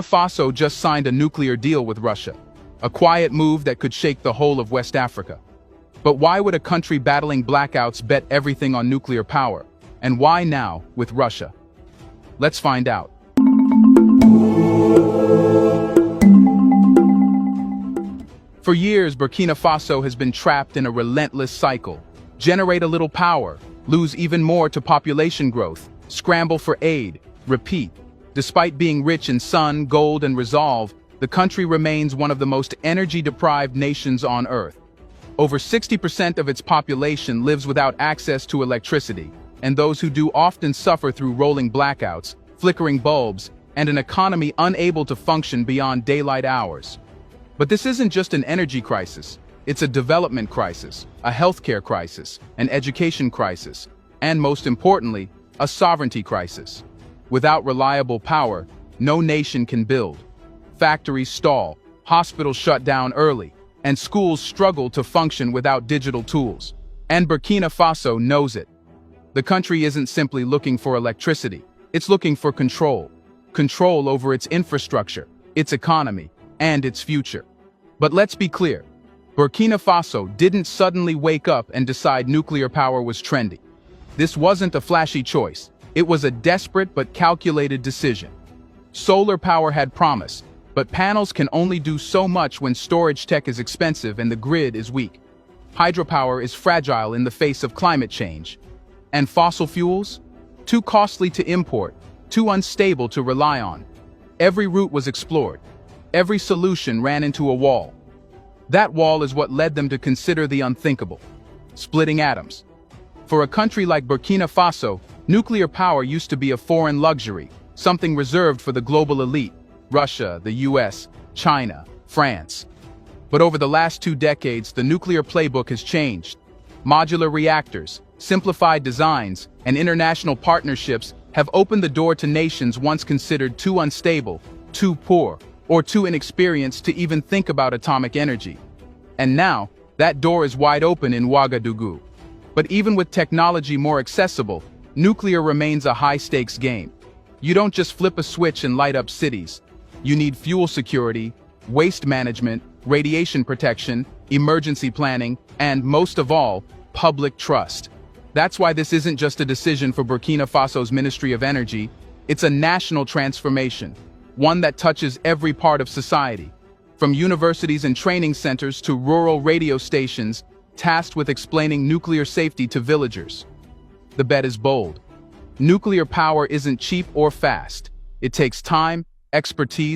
Faso just signed a nuclear deal with Russia, a quiet move that could shake the whole of West Africa. But why would a country battling blackouts bet everything on nuclear power? And why now, with Russia? Let's find out. For years, Burkina Faso has been trapped in a relentless cycle. Generate a little power, lose even more to population growth, scramble for aid, repeat. Despite being rich in sun, gold, and resolve, the country remains one of the most energy-deprived nations on Earth. Over 60% of its population lives without access to electricity, and those who do often suffer through rolling blackouts, flickering bulbs, and an economy unable to function beyond daylight hours. But this isn't just an energy crisis, it's a development crisis, a healthcare crisis, an education crisis, and most importantly, a sovereignty crisis. Without reliable power, no nation can build. Factories stall, hospitals shut down early, and schools struggle to function without digital tools. And Burkina Faso knows it. The country isn't simply looking for electricity, it's looking for control. Control over its infrastructure, its economy, and its future. But let's be clear, Burkina Faso didn't suddenly wake up and decide nuclear power was trendy. This wasn't a flashy choice. It was a desperate but calculated decision. Solar power had promise, but panels can only do so much when storage tech is expensive and the grid is weak. Hydropower is fragile in the face of climate change. And fossil fuels? Too costly to import, too unstable to rely on. Every route was explored. Every solution ran into a wall. That wall is what led them to consider the unthinkable: splitting atoms. For a country like Burkina Faso, nuclear power used to be a foreign luxury, something reserved for the global elite: Russia, the US, China, France. But over the last 2 decades, the nuclear playbook has changed. Modular reactors, simplified designs, and international partnerships have opened the door to nations once considered too unstable, too poor, or too inexperienced to even think about atomic energy. And now, that door is wide open in Ouagadougou. But even with technology more accessible, nuclear remains a high-stakes game. You don't just flip a switch and light up cities. You need fuel security, waste management, radiation protection, emergency planning, and, most of all, public trust. That's why this isn't just a decision for Burkina Faso's Ministry of Energy, it's a national transformation, one that touches every part of society, from universities and training centers to rural radio stations tasked with explaining nuclear safety to villagers. The bet is bold. Nuclear power isn't cheap or fast. It takes time, expertise,